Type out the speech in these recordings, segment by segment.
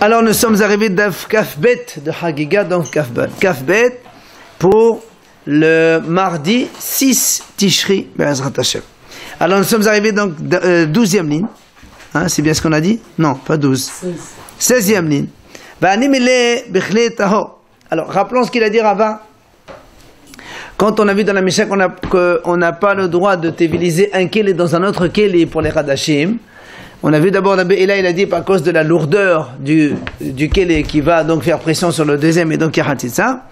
Alors nous sommes arrivés d'Af Kafbet de Hagiga, donc Kafbet pour le mardi 6 Tishri Be'ezrat Hashem. Alors nous sommes arrivés donc 12e ligne. Hein, c'est bien ce qu'on a dit? Non, pas 12. 16e ligne. Alors rappelons ce qu'il a dit Rava. Quand on a vu dans la Mishnah qu'on n'a pas le droit de téviliser un keli dans un autre keli pour les Hadashim, on a vu d'abord Rabbi Ela, il a dit par cause de la lourdeur du keli qui va donc faire pression sur le deuxième et donc il y a Hatitsa.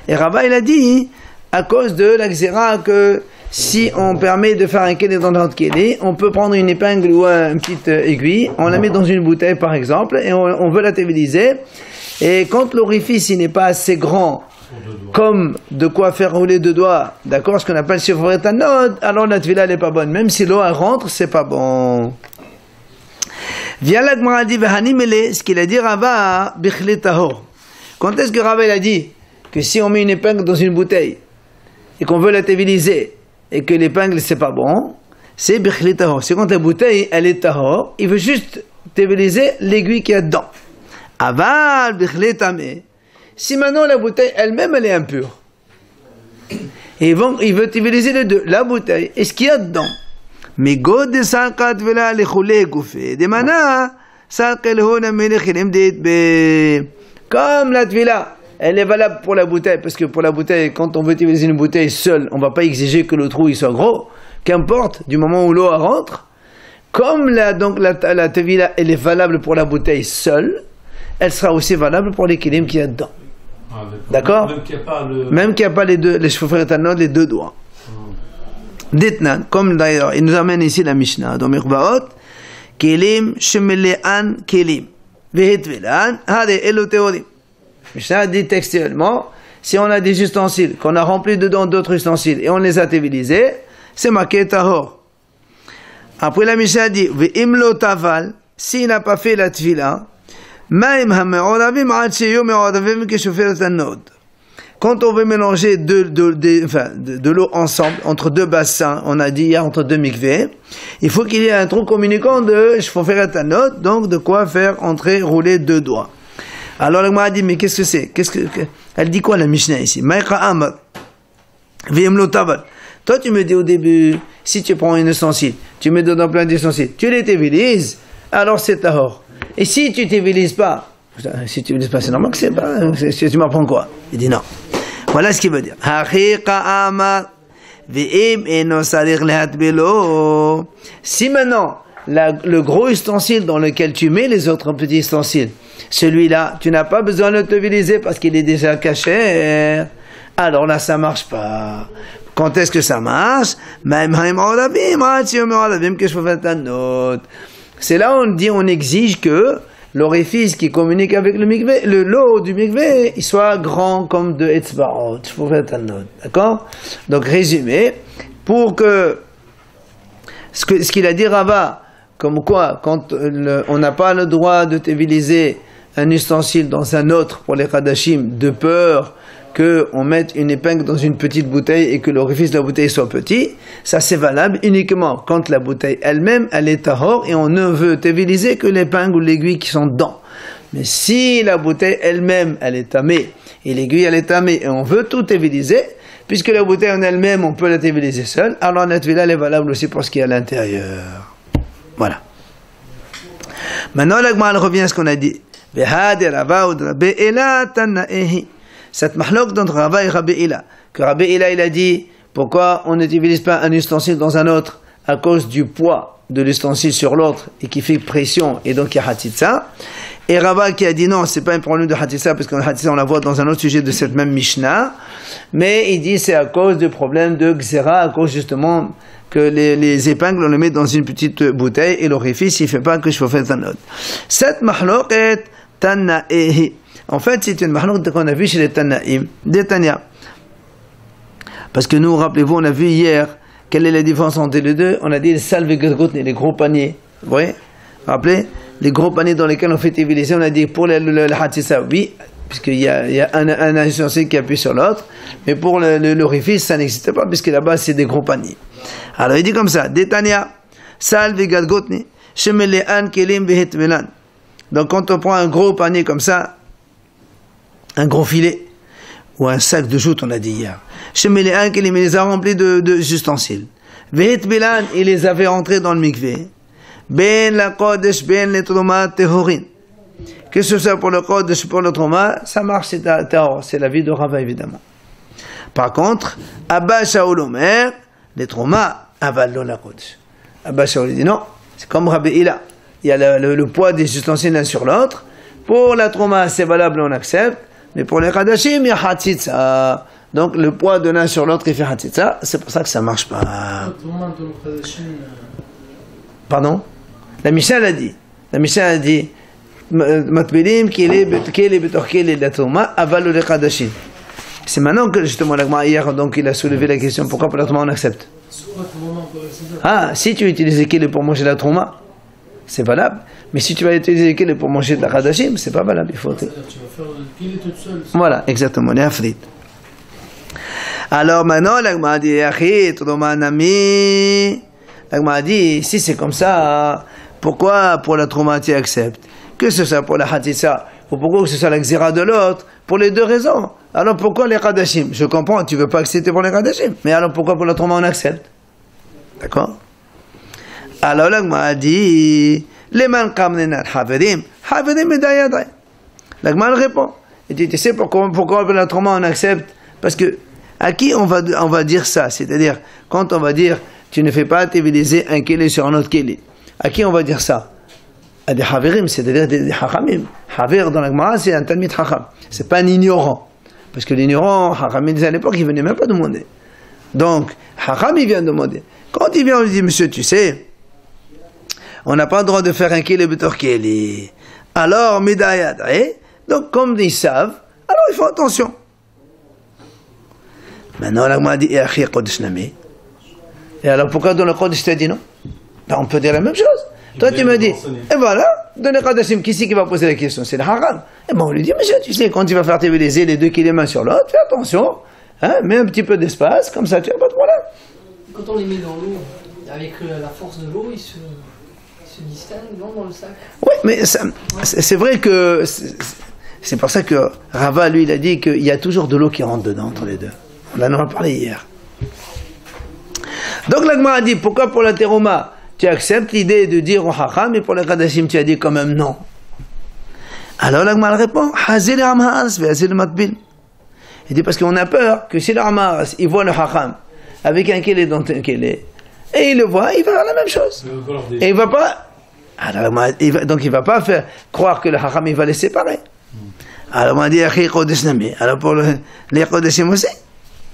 Et Rava il a dit à cause de la Xéra que si on permet de faire un keli dans notre keli, on peut prendre une épingle ou une petite aiguille, on la met dans une bouteille par exemple et on veut la téviliser. Et quand l'orifice n'est pas assez grand comme de quoi faire rouler deux doigts, d'accord, ce qu'on appelle Shoferet Hanod, alors la tvila n'est pas bonne. Même si l'eau rentre, c'est pas bon. Vient la Gemara dit Vehanimele, ce qu'il a dit Rava, Bichli Tahor. Quand est-ce que Rava il a dit que si on met une épingle dans une bouteille et qu'on veut la téviliser et que l'épingle c'est pas bon, c'est Bichli Tahor. C'est quand la bouteille elle est Tahor, il veut juste téviliser l'aiguille qu'il y a dedans. Aval Bichli Tameh. Si maintenant la bouteille elle-même elle est impure, et il veut téviliser les deux, la bouteille et ce qu'il y a dedans. Mais god de salkat vela le khule goufé de mana salkel hona melechilem be. Comme la tvila elle est valable pour la bouteille, parce que pour la bouteille quand on veut téviliser une bouteille seule, on va pas exiger que le trou il soit gros, qu'importe du moment où l'eau rentre. Comme la tvila elle est valable pour la bouteille seule, elle sera aussi valable pour les kilim qu'il y a dedans. D'accord? Même qu'il n'y a pas les deux, les Shoferet Hanod, les deux doigts. Ditnan, comme d'ailleurs, il nous amène ici la Mishnah, dans Mirbaot, Kelim, Shemele'an, Kelim, Vehetvelan, Hade, Eloteodim. Mishnah dit textuellement, si on a des ustensiles, qu'on a rempli dedans d'autres ustensiles, et on les a tévilisés, c'est marqué Tahor. Après la Mishnah dit, Ve'imlo Taval, s'il n'a pas fait la tvila, quand on veut mélanger de l'eau ensemble, entre deux bassins, on a dit hier entre deux mikveh, il faut qu'il y ait un trou communicant de Shoferet Hanod, donc de quoi faire entrer, rouler deux doigts. Alors le Gemara dit, mais qu'est-ce que c'est? Elle dit quoi la Mishnah ici? Toi tu me dis au début, si tu prends une ustensile, tu mets dedans plein d'ustensiles, tu les tévilises, alors c'est tahor. Et si tu ne tévilises pas, c'est normal que c'est pas. Tu m'apprends quoi? Il dit non. Voilà ce qu'il veut dire. Si maintenant, le gros ustensile dans lequel tu mets les autres petits ustensiles, celui-là, tu n'as pas besoin de le téviliser parce qu'il est déjà caché, alors là, ça ne marche pas. Quand est-ce que ça marche? C'est là où on dit, on exige que l'orifice qui communique avec le mikveh, l'eau du mikveh, il soit grand comme de etzbaot. D'accord? Donc résumé, pour que ce qu'il a dit Rava, comme quoi, quand on n'a pas le droit de téviliser un ustensile dans un autre pour les Hadashim, de peur qu'on mette une épingle dans une petite bouteille et que l'orifice de la bouteille soit petit, ça c'est valable uniquement quand la bouteille elle-même, elle est tahor et on ne veut téviliser que l'épingle ou l'aiguille qui sont dedans. Mais si la bouteille elle-même, elle est tamée et l'aiguille elle est tamée et on veut tout téviliser, puisque la bouteille en elle-même, on peut la téviliser seule, alors la tvila elle est valable aussi pour ce qui est à l'intérieur. Voilà. Maintenant, la Gemara revient à ce qu'on a dit. Cette mahlok d'entre Rava et Rabbi Ela, que Rabbi Ela il a dit pourquoi on n'utilise pas un ustensile dans un autre à cause du poids de l'ustensile sur l'autre et qui fait pression et donc il y a hatitsa, et Rava qui a dit non, c'est pas un problème de hatitsa parce que hatitsa on la voit dans un autre sujet de cette même Mishnah, mais il dit c'est à cause du problème de Xéra, à cause justement que les épingles on les met dans une petite bouteille et l'orifice il fait pas que je fasse un autre. Cette mahlok est Tannaehi. En fait, c'est une mahlok qu'on a vu chez les Tannaïm, des Tanya. Parce que nous, rappelez-vous, on a vu hier, quelle est la différence entre les deux? On a dit les salves et les gros paniers. Vous voyez? Rappelez? Les gros paniers dans lesquels on fait téviliser, on a dit pour le hatissa, oui, puisqu'il y a un ustensile qui appuie sur l'autre, mais pour l'orifice, ça n'existe pas, puisque là-bas, c'est des gros paniers. Alors, il dit comme ça, des Tanya, salve et gadgotni, shemele'an kelim vehetvelan. Donc quand on prend un gros panier comme ça, un gros filet, ou un sac de joute, on a dit hier, Shemeléan, il les a remplis de ustensiles. Vehit Bilan, il les avait rentrés dans le mikvé. Ben la Kodesh, ben les Troma, Tehorin. Que ce soit pour le Kodesh, pour le Troma, ça marche, c'est la vie de Rava, évidemment. Par contre, Abba Shaul Omer, les Troma, avalent la Kodesh. Abba Shaul dit non, c'est comme Rabbi Hila. Il y a le poids des ustensiles l'un sur l'autre. Pour la Troma, c'est valable, on accepte. Mais pour les Kadashim, il y a Hatzitza. Donc le poids de l'un sur l'autre, il fait Hatzitza. C'est pour ça que ça ne marche pas. Pardon? La Mishnah l'a dit. La Mishnah a dit Matbilim, Kele, Betor Kele, la Troma, avalu les Kadashim. C'est maintenant que justement, hier, donc il a soulevé la question pourquoi pour la Troma on accepte. Ah, si tu utilises Kele pour manger la Troma, c'est valable. Mais si tu vas utiliser Kele pour manger de la Kadashim, c'est pas valable. Il faut. Tu vas faire Kele toute seule. Voilà, exactement, les Afrit. Alors maintenant, l'Agma dit Achit, Romanami. L'Agma dit si c'est comme ça, pourquoi pour la Troma tu acceptes? Que ce soit pour la Hatitsa ou pourquoi que ce soit la Xira de l'autre? Pour les deux raisons. Alors pourquoi les Kadashim? Je comprends, tu ne veux pas accepter pour les Kadashim. Mais alors pourquoi pour la Troma on accepte? D'accord? Alors l'Agma dit les man kamnenan haverim, haverim medayadai. L'Agma répond. Il dit tu sais pourquoi pour la Troma on accepte? Parce que à qui on va dire ça? C'est-à-dire quand on va dire tu ne fais pas téviliser un kélé sur un autre kélé. À qui on va dire ça? À des haverim, c'est-à-dire des hachamim. Haver dans la Gemara, c'est un talmid hacham. C'est pas un ignorant. Parce que l'ignorant, hachamim disait à l'époque, il venait même pas demander. Donc, hacham, il vient demander. Quand il vient, on lui dit, monsieur, tu sais, on n'a pas le droit de faire un kélé betor kélé. Alors, medayad, donc comme ils savent, alors ils font attention. Maintenant, la Gemara dit, et alors pourquoi dans le Kodesh tu as dit non? Ben, on peut dire la même chose. Toi tu me dis, et voilà, dans le Kadashim, qui c'est qui va poser la question? C'est le Haram. Et ben on lui dit, monsieur, tu sais, quand tu vas faire téviliser les deux qui les mains sur l'autre, fais attention, hein, mets un petit peu d'espace, comme ça tu n'as pas de problème. Quand on les met dans l'eau, avec la force de l'eau, ils se distinguent dans le sac. Oui, mais c'est vrai que c'est pour ça que Rava, lui, il a dit qu'il y a toujours de l'eau qui rentre dedans, entre les deux. On en a parlé hier. Donc l'Agma a dit, pourquoi pour la Teroma tu acceptes l'idée de dire au Hacham, mais pour la Kadashim tu as dit quand même non. Alors l'Agma répond, Hazil Amhas, Hazil Matbil. Il dit parce qu'on a peur que si l'Amhas, il voit le Hacham avec un kélé dans un kélé, et il le voit, il va faire la même chose. Et il va pas, alors, donc il va pas faire croire que le Hacham il va les séparer. Alors on a dit, alors pour les Kadashim aussi.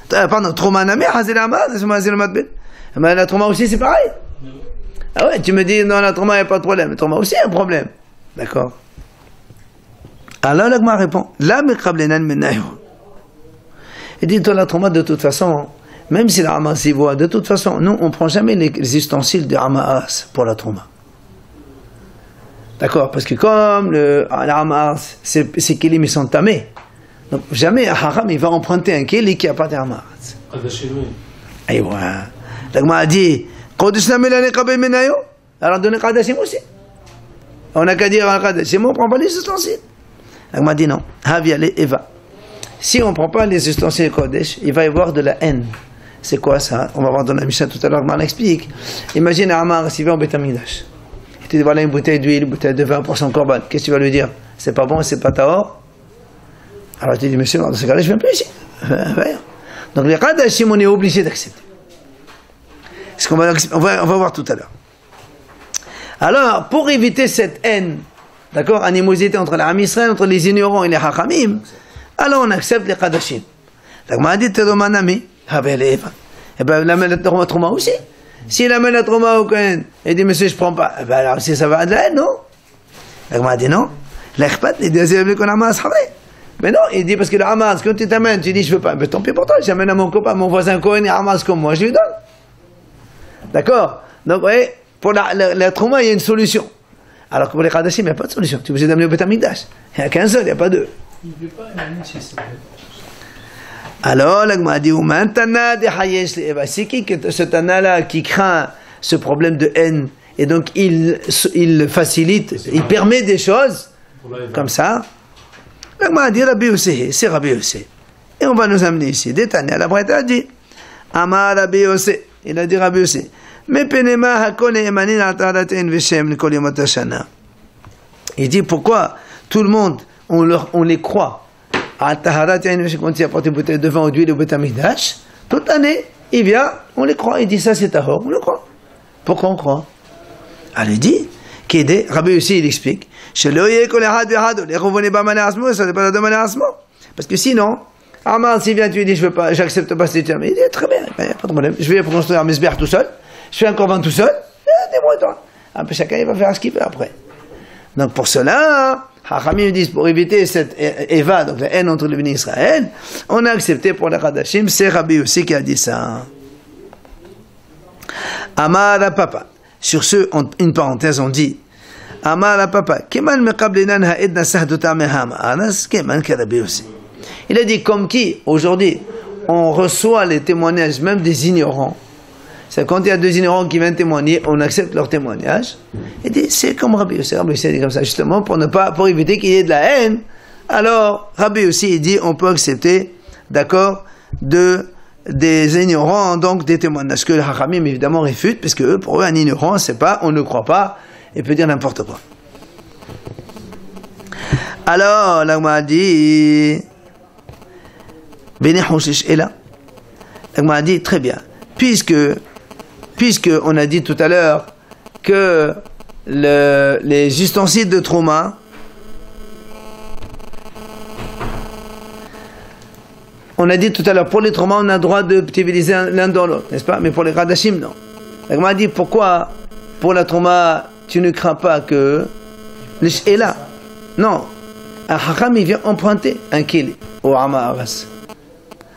Pardon, Troma Nami, Hazil Amhas, Hazil Matbil. Mais la Troma aussi c'est pareil. Ah ouais, tu me dis, non, la Troma, il n'y a pas de problème. La Troma aussi, il y a un problème. D'accord. Alors, l'Agma répond, la mekrablenan menayon. Il dit, toi, la Troma, de toute façon, même si la Hamas y voit, de toute façon, nous, on ne prend jamais les ustensiles de Hamas pour la Troma. D'accord. Parce que comme la Hamas, ces kélim, ils sont tamés. Donc, jamais un Haram, il va emprunter un kéli qui n'a pas de Hamas. Et voilà. L'Agma a dit, alors donner Kadashim aussi. On n'a qu'à dire à Kadashim, on ne prend pas les ustensiles. Elle m'a dit non. Eva. Si on ne prend pas les ustensiles Kodesh, il va y avoir de la haine. C'est quoi ça? On va voir dans la Mishnah tout à l'heure, on l'explique. Imagine Amar s'il va au Beth Amikdash. Il te dit voilà une bouteille d'huile, une bouteille de vin pour son korban. Qu'est-ce que tu vas lui dire? C'est pas bon, c'est pas tahor. Alors tu dis monsieur, dans ce cas-là, je ne viens plus ici. Donc les Kadashim, on est obligé d'accepter. Ce qu'on va voir tout à l'heure. Alors, pour éviter cette haine, d'accord, animosité entre les Am Israël, entre les ignorants et les Hachamim, alors on accepte les Kadashim. L'Agma dit, Teromanami, Haveleva. Et bien, il amène la Troma aussi. S'il amène la Troma au Kohen, et dit, monsieur, je ne prends pas, et bien alors, si ça va de la haine, non? L'Agma dit, non. L'Echpat, il dit, qu'on Hamas, mais non, il dit, parce que le Hamas, quand tu t'amènes, tu dis, je ne veux pas, mais tant pis pour toi, j'amène à mon copain, mon voisin Kohen et Hamas comme moi, je lui donne. D'accord? Donc, vous voyez, pour la Trouma, il y a une solution. Alors que pour les Kadashim, il n'y a pas de solution. Tu es obligé d'amener au Beth Amikdash. Il n'y a qu'un seul, il n'y a pas deux. Alors, l'Agma dit, c'est qui ce Tana-là qui craint ce problème de haine et donc il facilite, il permet des choses? comme ça. Donc, on va dire Rabbi Yossé, c'est Rabbi Yossé. Et on va nous amener ici. Détané, la Braïta a dit, Amar Rabbi Yossé, il a dit Rabbi Yossé. Mais penema hakol emanin ataraten veshem kol yomot hashana. Il dit pourquoi tout le monde on les croit à taharat yain veshem quand il apporte une bouteille de vin ou d'huile au Beit Hamikdash, toute l'année il vient, on les croit, il dit ça c'est tahor, on le croit. Pourquoi on croit? Alors il dit qu'aider, Rabbi aussi il explique, shelo yeh kol echad vechad les revenez pas mané asmo, ça n'est pas de mané asmo, parce que sinon Amar s'il vient tu lui dis je veux pas, j'accepte pas cette terme, il dit très bien, pas de problème, je vais construire un misbeh tout seul. Je fais un corban tout seul, débrouille-toi. Après, chacun il va faire ce qu'il veut après. Donc pour cela, Hachamim disent pour éviter cette Eva, donc la haine entre les bénis Israël, on a accepté pour les Hadashim, c'est Rabbi aussi qui a dit ça. Amar la papa. Sur ce, une parenthèse, on dit Amar la papa. Keman meqablenan ha'edna sahdota meham anas keman ke Rabbi aussi. Il a dit comme qui aujourd'hui on reçoit les témoignages même des ignorants. C'est quand il y a deux ignorants qui viennent témoigner, on accepte leur témoignage. Il dit, c'est comme Rabbi Yossé. Rabbi Yossé dit comme ça, justement, pour éviter qu'il y ait de la haine. Alors, Rabbi Yossé, il dit, on peut accepter, d'accord, des ignorants, donc des témoignages. Ce que les Hachamim, évidemment, réfutent, parce que eux, pour eux, un ignorant, c'est pas, on ne croit pas, et peut dire n'importe quoi. Alors, là, on m'a dit, Bene Hoshish est là. On m'a dit, très bien. Puisque on a dit tout à l'heure que les ustensiles de Trouma, on a dit tout à l'heure, pour les Trouma, on a le droit de utiliser l'un dans l'autre, n'est-ce pas? Mais pour les Hadashim, non. Donc on a dit, pourquoi pour la Trouma, tu ne crains pas que le Sh'ela? Non. Un Hacham, il vient emprunter un kili au Hama Aras.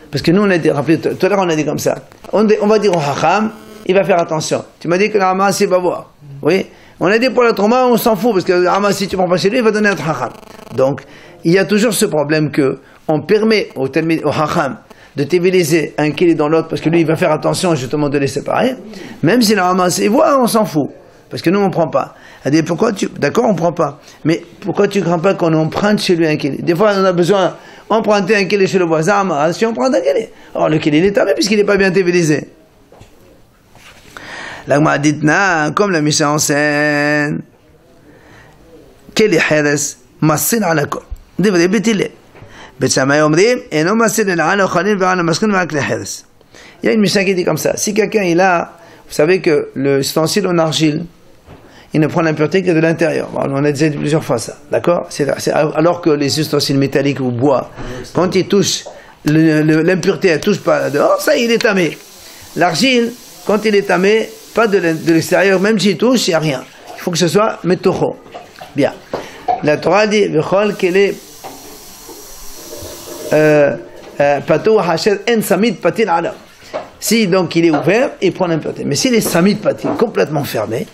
Parce que nous, on a dit, rappelez, tout à l'heure, on a dit comme ça. On va dire au Hacham, il va faire attention. Tu m'as dit que le Hamas, il va voir. Oui. On a dit pour la Trouma, on s'en fout, parce que le Hamas, si tu prends pas chez lui, il va donner un Hacham. Donc, il y a toujours ce problème que on permet au Hacham de téviliser un kili dans l'autre, parce que lui, il va faire attention justement de les séparer. Même si le Hamas, il voit, on s'en fout. Parce que nous, on prend pas. Elle dit, pourquoi d'accord, on prend pas. Mais pourquoi tu crains pas qu'on emprunte chez lui un kili? Des fois, on a besoin d'emprunter un kili chez le voisin, si on prend un kili. Or, le kili, il est tamé, puisqu'il n'est pas bien tévilisé. L'agma dit, comme la Mishnah enseigne, Keli Heres, Massin Alakol. Devrait bétile. Betsamay Omrim, et non Massin Alakol, Khalil, Verana Maskin, Vakle Heres. Il y a une Mishnah qui dit comme ça. Si quelqu'un il a, vous savez que le ustensile en argile, il ne prend l'impureté que de l'intérieur. On a déjà dit plusieurs fois ça, d'accord? Alors que les ustensiles métalliques ou bois, quand ils touchent, l'impureté ne touche pas dehors, ça il est tamé. L'argile, quand il est tamé, pas de l'extérieur, même s'il touche, il n'y a rien. Il faut que ce soit metocho. Bien. La Torah dit, V'chol kele patou hachel en samid patin ala. Si donc il est ouvert, il prend l'impureté. Mais s'il est samid patin, complètement fermé,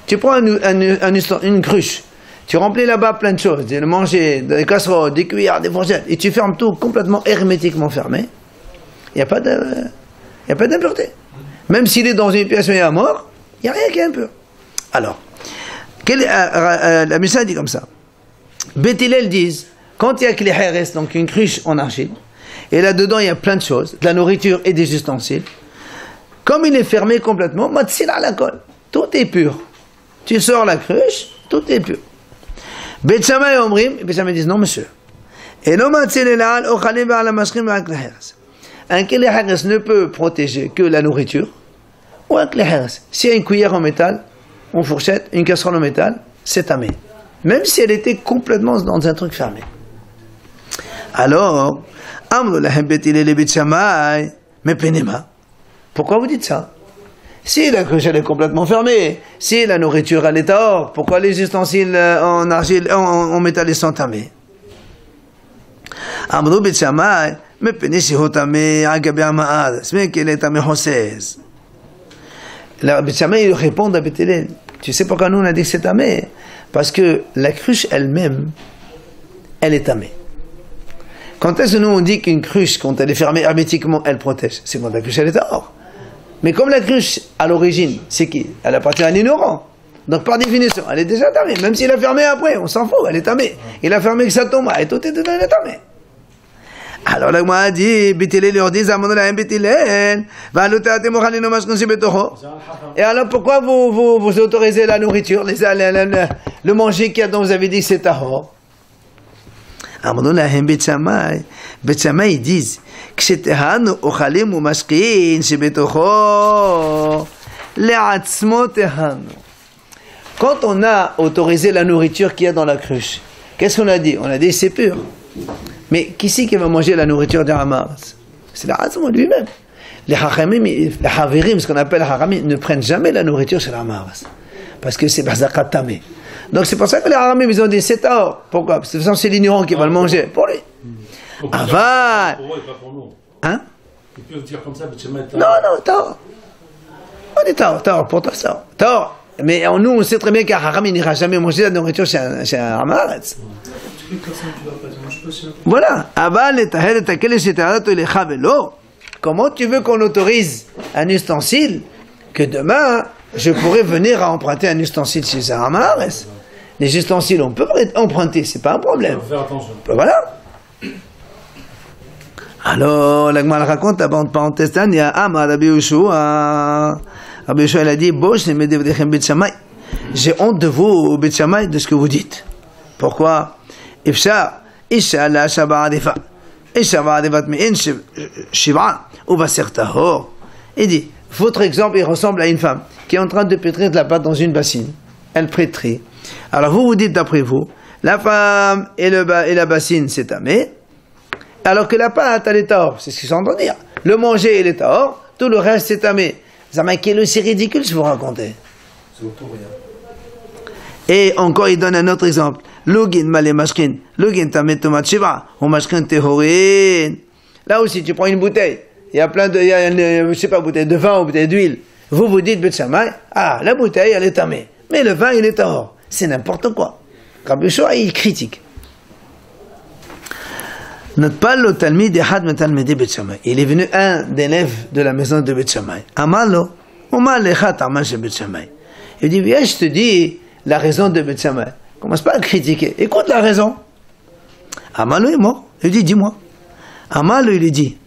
tu prends une cruche, tu remplis là-bas plein de choses, de manger, des casseroles, des cuillères, des fourchettes, et tu fermes tout complètement hermétiquement fermé, il n'y a pas d'impureté. Même s'il est dans une pièce où il y a mort, il n'y a rien qui est impur. Alors, la Mishnah dit comme ça. Beth Hillel disent, quand il y a les Heres, donc une cruche en argile, et là-dedans il y a plein de choses, de la nourriture et des ustensiles, comme il est fermé complètement, Matsil Alakol, tout est pur. Tu sors la cruche, tout est pur. Beth Shammai Omrim, Beth Shammai disent, non monsieur. Et non Matsil Elal, Ochalim Ba'ala Mashrim Ba'ak Heres. Un keli Heres ne peut protéger que la nourriture, ou un keli Heres. S'il y a une cuillère en métal, une fourchette, une casserole en métal, c'est tamé. Même si elle était complètement dans un truc fermé. Alors, mais Penema, pourquoi vous dites ça? Si la cruche elle est complètement fermée, si la nourriture elle est dehors, pourquoi les ustensiles en argile, en métal sont tamés? Amrou Bet Shammai, mais Penesi Hotame, Agabe Amaad, c'est qu'il est tamé Hosez. La Bet Shammai il répond à Beth Hillel. Tu sais pourquoi nous on a dit que c'est tamé? Parce que la cruche elle-même, elle est tamée. Quand est-ce que nous on dit qu'une cruche, quand elle est fermée hermétiquement, elle protège? C'est quand la cruche elle est dehors. Mais comme la cruche, à l'origine, c'est qui? Elle appartient à un ignorant. Donc par définition, elle est déjà tamée. Même s'il a fermé après, on s'en fout, elle est tamée. Il a fermé que ça tombe, et tout est dedans, elle est tamée. Alors la Gemara dit, Bétilé leur dit, Zamonolahem Bétilé, et alors pourquoi vous autorisez la nourriture, le manger qu'il y a dont vous avez dit que c'est tahor? Zamonolahem Bétchamay, ils disent, Kshetehanu ochalim ou mashkin shebetocho le'atzmo tehanu. Quand on a autorisé la nourriture qu'il y a dans la cruche, qu'est-ce qu'on a dit? On a dit c'est pur. Mais qui c'est qui va manger la nourriture du Hamar? C'est l'Atzmo lui-même. Les Hachamim, les Havirim, ce qu'on appelle les Hachamim, ne prennent jamais la nourriture chez le Hamar. Parce que c'est Bazakat Tamé. Donc c'est pour ça que les Hachamim, ils ont dit c'est tahor. Pourquoi? Parce que de toute façon, c'est l'ignorant qui va le manger. Pour lui. Aval. Pour eux et pas pour nous. Hein? Ils peuvent dire comme ça, non, tahor. On est tahor, pour toi, tahor. Mais nous, on sait très bien qu'un haram, il n'ira jamais manger la nourriture chez un hamaretz. Voilà. Comment tu veux qu'on autorise un ustensile que demain, je pourrais venir à emprunter un ustensile chez un hamaretz? Les ustensiles, on peut emprunter, c'est pas un problème. Faire attention. Voilà. Alors, la Gemara raconte, en parenthèse, il y a Amar Rabbi Yoshua. Rabbi Yoshua, il a dit, j'ai honte de vous, Bet Shammai, de ce que vous dites. Pourquoi? Ifshar, Isha la Shaba'adifa. Isha ba'adifat mi'in shiv'a, ou va tahor. Il dit, votre exemple, il ressemble à une femme qui est en train de pétrir de la pâte dans une bassine. Elle pétrit. Alors vous dites d'après vous, la femme et la bassine, c'est tamé. Alors que la pâte, elle est tahor. C'est ce qu'ils sont en train de dire. Le manger, il est tahor. Tout le reste, c'est tamé. Ça m'a inquiété, c'est ridicule, je vous racontais. C'est autour, rien. Et encore, il donne un autre exemple. Lugin malé mashkin. Lugin tamet tomat shiva. Ou mashkin tehorin. Là aussi, tu prends une bouteille. Il y a plein de, je sais pas, bouteille de vin ou bouteille d'huile. Vous dites, Bet Shammai, la bouteille, elle est tamée. Mais le vin, il est tahor. C'est n'importe quoi. Rabbi Yoshua, il critique. Notre palo talmid ehad metalmidei Bet Shammai. Il est venu un d'élèves de la maison de Bet Shammai. Amalo, Omar lecha ta'ama chez Bet Shammai. Il dit, viens, je te dis la raison de Bet Shammai. Commence pas à critiquer. Écoute la raison. Amalo est mort. Il dit, dis-moi. Amalo, il lui dit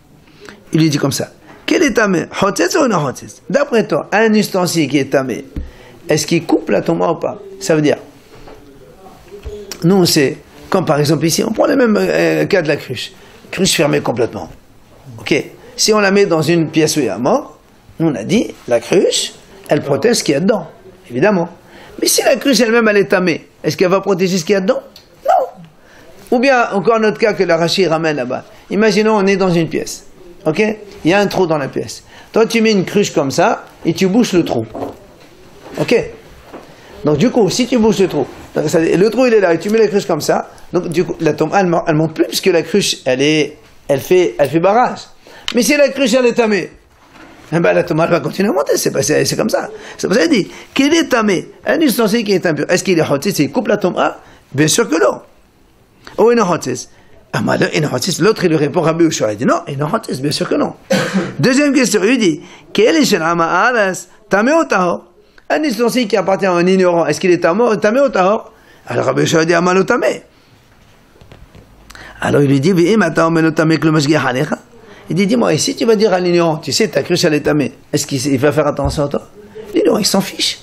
comme ça. Quel est tamé? Hotzetz ou non hotzetz? D'après toi, un ustensile qui est tamé, est-ce qu'il coupe la tomba ou pas? Ça veut dire, nous on sait, comme par exemple ici, on prend le même cas de la cruche. Cruche fermée complètement. Ok. Si on la met dans une pièce où il y a mort, nous on a dit, la cruche, elle protège ce qu'il y a dedans. Évidemment. Mais si la cruche elle-même elle est tamée, est-ce qu'elle va protéger ce qu'il y a dedans? Non. Ou bien, encore notre cas que la Rashi ramène là-bas. Imaginons on est dans une pièce. Ok. Il y a un trou dans la pièce. Toi tu mets une cruche comme ça, et tu bouches le trou. Ok. Donc du coup, si tu bouches le trou, il est là, et tu mets la cruche comme ça, donc du coup, la tombe, elle monte plus, puisque la cruche, elle fait barrage. Mais si la cruche, elle est tamée, la tombe, elle va continuer à monter, c'est comme ça. C'est pour ça qu'il dit, qu'il est tamé, un ustensile qui est impur, est-ce qu'il est hotis, il coupe la tombe? Bien sûr que non. Ou il est hotis. L'autre, il lui répond, Rabbi Yoshua, il dit, non, il est hotis, bien sûr que non. Deuxième question, il dit, quel est chez l'Ama'alas, tamé ou tahor? Un ustensile qui appartient à un ignorant, est-ce qu'il est tamé ou tahor? Alors Rabbi Yoshua dit, amalo tamé. Alors il lui dit, il dit, dis-moi, et si tu vas dire à l'ignorant, tu sais, ta cruche elle est tamée, est-ce qu'il va faire attention à toi? L'ignorant, il s'en fiche.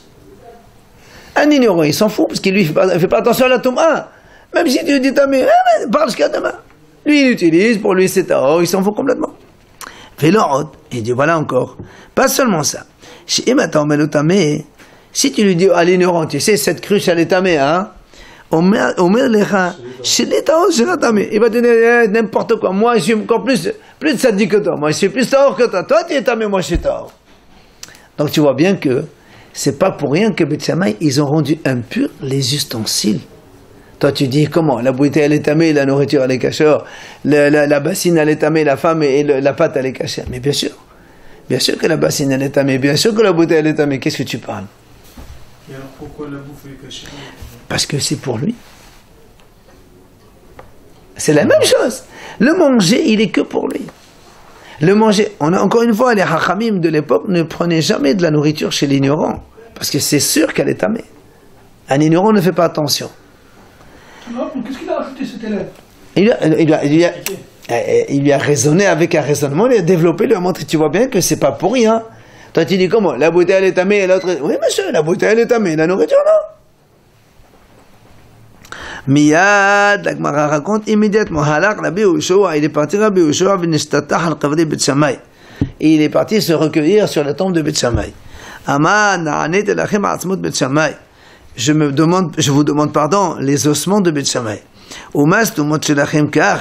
Un ignorant, il s'en fout, parce qu'il lui fait pas attention à la tombe 1. Même si tu lui dis tamé, parle ce qu'il y a demain. Lui, il utilise, pour lui c'est tahor, il s'en fout complètement. Il dit, voilà encore, pas seulement ça. Si tu lui dis à l'ignorant, tu sais, cette cruche elle est tamée, hein? Il va te dire n'importe quoi. Moi, je suis encore plus de sadique que toi. Moi, je suis plus tahor que toi. Toi, tu es tamé, moi, je suis tahor. Donc, tu vois bien que c'est pas pour rien que Bet Shammai, ils ont rendu impurs les ustensiles. Toi, tu dis comment? La bouteille, elle est tamée, la nourriture, elle est cachée. La bassine, elle est tamée, la femme et la pâte, elle est cachée. Mais bien sûr. Bien sûr que la bassine, elle est tamée. Bien sûr que la bouteille, elle est tamée. Qu'est-ce que tu parles? Et alors, pourquoi la bouffe est cachée? Parce que c'est pour lui. C'est la même chose. Le manger, il est que pour lui. Le manger, encore une fois, les hachamim de l'époque ne prenaient jamais de la nourriture chez l'ignorant. Parce que c'est sûr qu'elle est tamée. Un ignorant ne fait pas attention. Qu'est-ce qu'il a rajouté cet élève? Il lui a raisonné avec un raisonnement, il a développé, il lui a montré, tu vois bien que c'est pas pour rien. Toi tu dis comment? La bouteille elle est tamée et l'autre... Oui monsieur, la bouteille elle est tamée, la nourriture non. Miyad, la Gemara raconte immédiatement, Halak Rabbi Yehoshua, il est parti Rabbi Yehoshua, v'nishtatach al qavri Bet Shammai. Et il est parti se recueillir sur la tombe de Bet Shammai. Ama na'anet elachem atzmut Bet Shammai. Je vous demande pardon, les ossements de Bet Shammai. Umas tumot shelachem kach.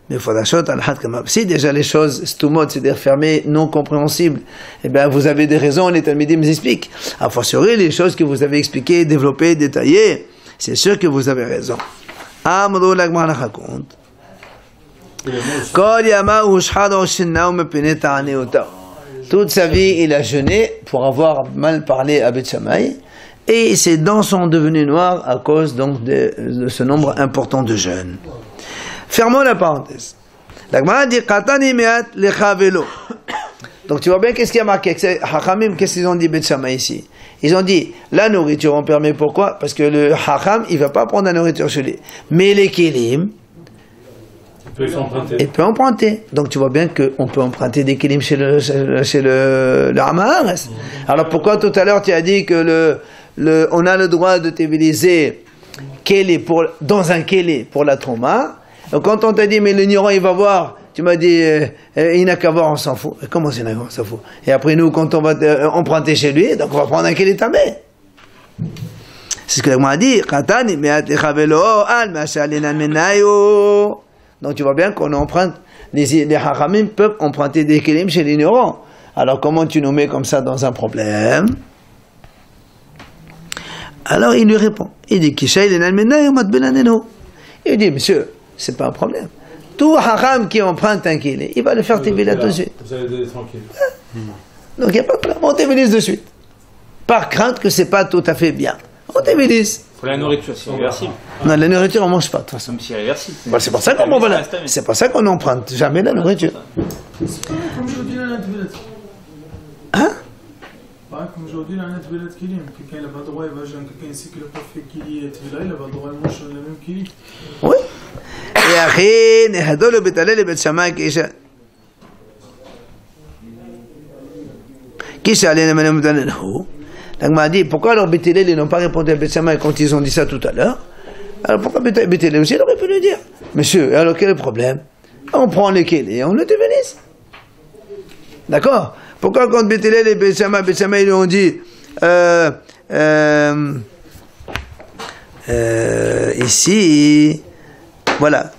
Mais fodashot al-had kama. Si déjà les choses stumot, c'est-à-dire fermées, non compréhensibles, eh bien vous avez des raisons, les talmidim expliquent. A fortiori, les choses que vous avez expliquées, développées, détaillées, c'est sûr que vous avez raison. Amrou la Gemara raconte. Kol yama ushhad oshinna umepene ta'aneota. Toute sa vie, il a jeûné pour avoir mal parlé à Bet Shammai, et ses dents sont devenues noires à cause donc de ce nombre important de jeûnes. Fermons la parenthèse. La Gemara dit Katani me'at lecha velo. Donc tu vois bien qu'est-ce qui a marqué. Hachamim, qu'est-ce qu'ils ont dit Bet Shammai ici? Ils ont dit la nourriture on permet, pourquoi? Parce que le Hacham il va pas prendre la nourriture chez lui. Mais les kilim, il peut emprunter. Donc tu vois bien qu'on peut emprunter des kilim chez le Hamahares. Alors pourquoi tout à l'heure tu as dit que on a le droit de t'utiliser dans un kélé pour la trauma? Donc quand on t'a dit mais l'ignorant il va voir, tu m'as dit il n'a qu'à voir, on s'en fout. Comment c'est on s'en fout? Et après nous quand on va emprunter chez lui, donc on va prendre un kélé tamé. C'est ce que l'Agma a dit. Donc tu vois bien qu'on emprunte, les hachamim peuvent emprunter des kélim chez l'ignorant. Alors comment tu nous mets comme ça dans un problème? Alors il lui répond. Il dit il dit monsieur, c'est pas un problème. Tout haram qui emprunte un kélé, il va le faire tévilat de suite. Vous allez donner tranquille. Donc il n'y a pas de problème, on tévilise de suite. Par crainte que c'est pas tout à fait bien. On tévilise. Pour la nourriture, c'est réversible. Non, la nourriture on mange pas de toute façon. C'est réversible. Bah, c'est pour ça qu'on voilà. C'est pour ça qu'on n'emprunte jamais la nourriture. Comme je dis, la Netvelet. Hein? Comme je dis, la Netvelet Kilim. Quelqu'un n'a pas le droit, il va jeûner. Quelqu'un ici qui n'a pas fait Kili et Tvila, il n'a pas le droit de manger le même Kili. Oui. Et après, Nehadol le Betalel et Bet Shammai Kisha allait le Menem Danelhu. Donc m'a dit, pourquoi alors Betalel ils n'ont pas répondu à Bet Shammai quand ils ont dit ça tout à l'heure? Alors pourquoi Betalel aussi il aurait pu le dire? Monsieur, alors quel est le problème? On prend les kélés et on le dévenise. D'accord? Pourquoi quand Betalel et Bet Shammai ils ont dit ici, voilà.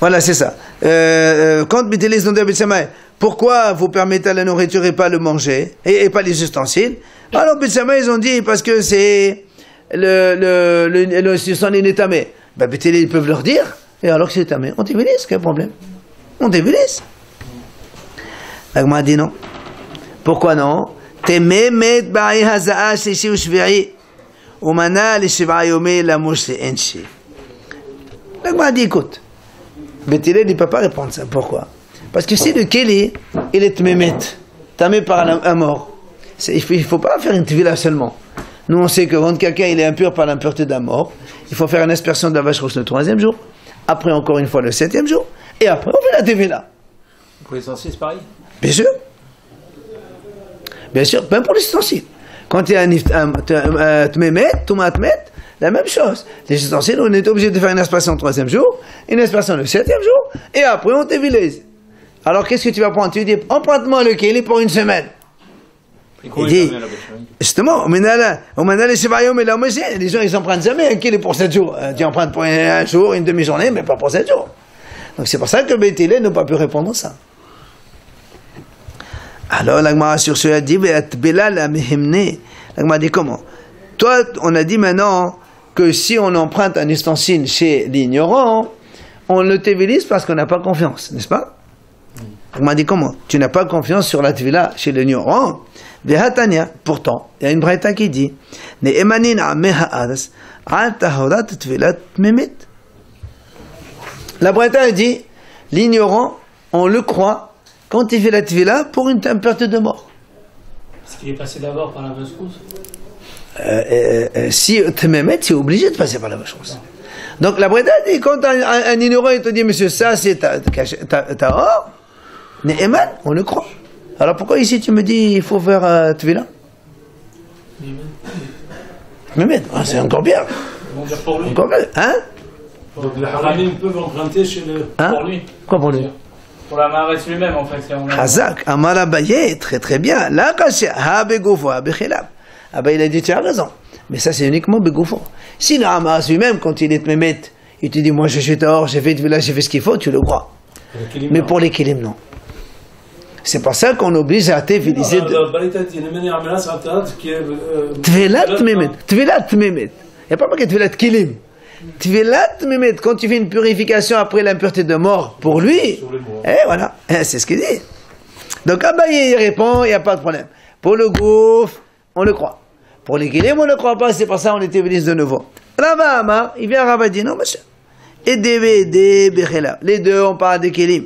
Voilà, c'est ça. Quand Betalel ils ont dit à Bet Shammai, pourquoi vous permettez la nourriture et pas le manger, et pas les ustensiles? Alors Bet Shammai ils ont dit parce que c'est le ustensile est tamé. Ben Betalel ils peuvent leur dire, et alors que c'est tamé, on t'évilise, quel problème? On t'évilise. L'Agma dit non. Pourquoi non? Tememet ba'i haza'a shishi ou shvi'i umana li shiv'a yomé la mouche li enchi. L'Agma dit écoute, Betalel il ne peut pas répondre ça. Pourquoi? Parce que si le kélé, il est tmemet, tamé par un mort, il ne faut pas faire une tvila seulement. Nous on sait que quand quelqu'un il est impur par l'impureté d'un mort, il faut faire une aspersion de la vache rousse le 3e jour, après encore une fois le 7e jour, et après on fait la tvila. Pour les ustensiles, c'est pareil. Bien sûr. Bien sûr, même pour les ustensiles. Quand il y a un tmemet, tumatmet, la même chose. Les ustensiles, on est obligé de faire une aspersion le 3e jour, une aspersion le 7e jour, et après on tévilise. Alors qu'est-ce que tu vas prendre? Tu dis, emprunte-moi le kélé pour une semaine. Il dit, justement, les gens ils empruntent jamais un kélé pour 7 jours. Tu empruntes pour un jour, une demi-journée, mais pas pour 7 jours. Donc c'est pour ça que Betalel n'a pas pu répondre à ça. Alors l'Agma sur ce a dit, l'Agma dit comment? Toi, on a dit maintenant que si on emprunte un ustensile chez l'ignorant, on le tévilise parce qu'on n'a pas confiance, n'est-ce pas? L'Agma dit comment? Tu n'as pas confiance sur la tvila chez l'ignorant? Pourtant, il y a une braïta qui dit, la braïta dit, l'ignorant, on le croit quand il fait la tvila pour une impureté de mort. Est-ce qu'il est passé d'abord par la basse rousse? Si tu me mets, tu es obligé de passer par la vache rousse. Donc la Breda dit, quand un ignorant il te dit, monsieur, ça c'est ta or, Ne'eman, on le croit. Alors pourquoi ici tu me dis, il faut faire Tvila? Mehmet, c'est encore bien. Pour lui. Encore bien. Hein? Donc les haramim peuvent emprunter chez le... Hein? Pour lui. Quoi pour lui? Pour la Maharetz lui-même, en fait. Hazak, Amar Abaye, très très bien. La kasha, ha begoufo, ha bechilab. Abaye il a dit, tu as raison. Mais ça c'est uniquement begoufo. Si le Hamas lui-même, quand il est Mehmet, il te dit, moi je suis tort, j'ai fait Tvila, j'ai fait ce qu'il faut, tu le crois. Mais pour les kilim, non. C'est pour ça qu'on oblige à téviliser. Tvelat Mehmet. Tvelat Mehmet. Il n'y a pas marqué Tvelat Kilim. Tvelat Mehmet, quand tu fais une purification après l'impureté de mort pour lui, et voilà, c'est ce qu'il dit. Donc Abaye il répond, il n'y a pas de problème. Pour le gouffre, on le croit. Pour les Kilim, on ne le croit pas, c'est pour ça qu'on les tévilise de nouveau. Rava Amar, il vient Rava dit, non monsieur. Et des Bechela. Les deux, on parle des Kilim.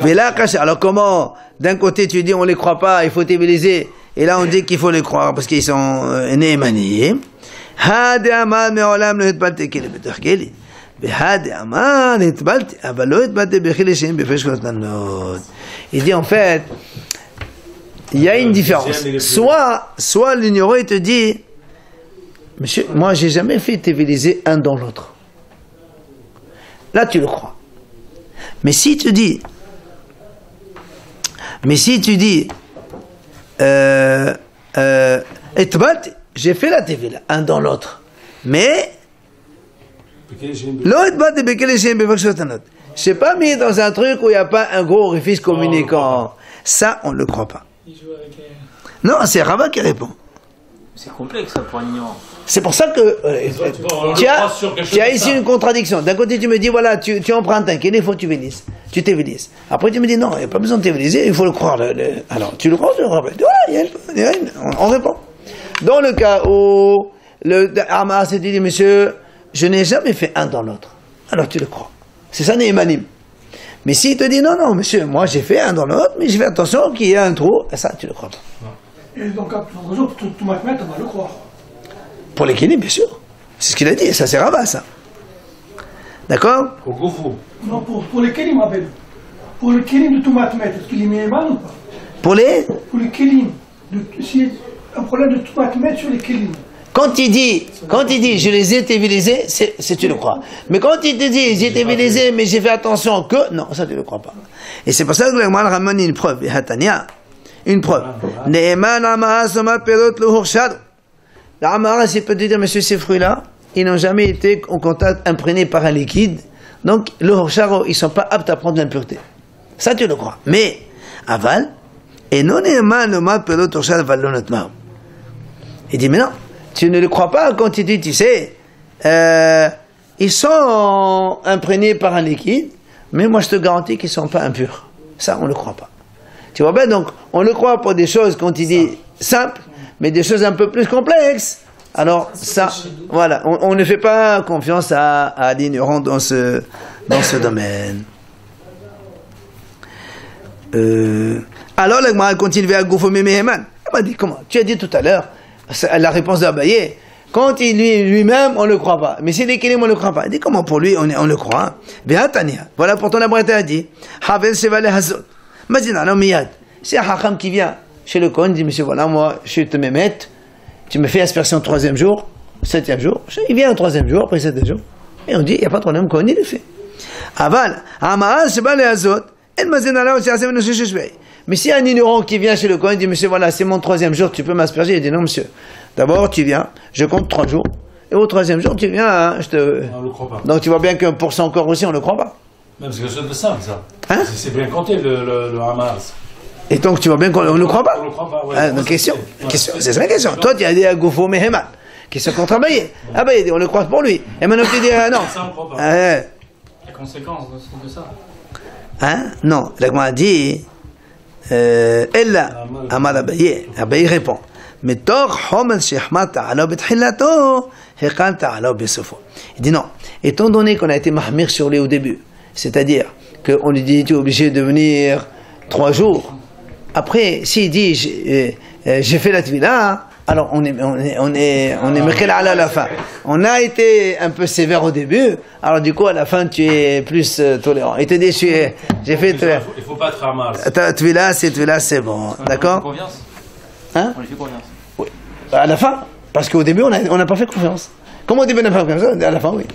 Mais là, alors comment, d'un côté tu dis on les croit pas, il faut téviliser, et là on dit qu'il faut les croire parce qu'ils sont néemaniés. Hade Amar me'olam lo hitbalti keli betach keli. Hade Amar hitbalti, aber lo hitbalti bechili sheim befesh kolot nanot. Il dit en fait, il y a une différence. Soit l'ignorant il te dit, monsieur, moi j'ai jamais fait téviliser un dans l'autre. Là tu le crois. Mais si tu dis, j'ai fait la tevila, un dans l'autre. Mais, je n'ai pas mis dans un truc où il n'y a pas un gros orifice communicant. Ça, on ne le croit pas. Non, c'est Rava qui répond. C'est complexe, ça, pour un ignorant. C'est pour ça que tu as ici une contradiction. D'un côté, tu me dis, voilà, tu empruntes un keli, il faut que tu vélises. Tu tévilises. Après, tu me dis, non, il n'y a pas besoin de téviliser, il faut le croire. Alors, tu le crois, tu le crois. Voilà, on répond. Dans le cas où le Hamas s'est dit, monsieur, je n'ai jamais fait un dans l'autre. Alors, tu le crois. C'est ça, Néhémanim. Mais s'il te dit, non, non, monsieur, moi, j'ai fait un dans l'autre, mais j'ai fait attention qu'il y ait un trou, ça, tu le crois pas. Et donc, pour tout Mahmet, on va le croire. Pour les Kélim, bien sûr. C'est ce qu'il a dit, ça c'est Rava, ça. D'accord? Au Goufou. Non, pour les Kélim, Abel. Pour les Kélim de tout Mahmet, est-ce qu'il est Méhéman ou pas? Pour les Kélim. S'il y a un problème de tout Mahmet sur les Kélim. Quand il dit, je les ai tévilisés, c'est tu le crois. Mais quand il te dit, j'ai tévilisé, mais j'ai fait attention que, non, ça tu le crois pas. Et c'est pour ça que le Gemara ramène une preuve. Hatania, une preuve. Ne'eman Amara Soma Perot le Horshad. La Amara, c'est peut dire, monsieur, ces fruits-là, ils n'ont jamais été en contact imprégné par un liquide. Donc, le Horshad, ils ne sont pas aptes à prendre l'impureté. Ça, tu le crois. Mais, aval, et non Ne'eman Oma Perot Horshad Valonotma. Il dit, mais non. Tu ne le crois pas quand il dit, tu sais, ils sont imprégnés par un liquide, mais moi je te garantis qu'ils ne sont pas impurs. Ça, on ne le croit pas. Tu vois bien, donc, on le croit pour des choses, quand il dit simples, mais des choses un peu plus complexes. Alors, ça, voilà, on ne fait pas confiance à l'ignorant dans ce domaine. Alors, la Gemara continue à Goufo Méhéman. Elle m'a dit, comment? Tu as dit tout à l'heure, la réponse d'Abaye, quand il lui-même, on ne le croit pas. Mais si les Kélim, on ne le croit pas. Il dit comment pour lui, on le croit. Voilà pourtant la Breta a dit, Havel Shevale Hazot. Mazina, non, Miyad. C'est un Hakam qui vient chez le Kohen, il dit, monsieur, voilà, moi, je te me mets, tu me fais aspersion 3e jour, 7e jour. Il vient au 3e jour, après 7e jour. Et on dit, il n'y a pas de problème, Kohen, il le fait. Aval, Hamaal Shevale Hazot, El Mazina, là, c'est un mais si un ignorant qui vient chez le Kohen dit, monsieur, voilà, c'est mon 3e jour, tu peux m'asperger. Il dit, non, monsieur. D'abord, tu viens, je compte 3 jours. Et au 3e jour, tu viens, hein, On ne le croit pas. Donc tu vois bien que pour son corps aussi, on ne le croit pas. Même c'est quelque chose de simple, ça. Hein? C'est bien compté, le Hamas. Et donc tu vois bien qu'on ne le croit pas. On ne le croit pas, ouais. Donc question. C'est ça la question. Toi, tu as dit à Goufo Meheman, question contre Abaye. Abaye dit, on le croit pour lui. Et maintenant, tu dis, non. Ça, on ne croit pas. La conséquence de ça. Hein? Non. La Gemara dit, Ella, Amar Abaye. Abaye répond. Il dit non, étant donné qu'on a été mahmir sur lui au début, c'est-à-dire qu'on lui dit tu es obligé de venir 3 jours, Après, s'il dit j'ai fait la tvila, alors on est Mekhel ala à la fin. On a été un peu sévère au début, alors du coup à la fin tu es plus tolérant. Il te dit j'ai fait Il faut pas être Hamar. tvila, c'est bon, d'accord? Confiance. Hein? On lui fait confiance. Oui. À la fin, parce qu'au début on n'a pas fait confiance. Comment au début on n'a pas fait confiance? À la fin oui.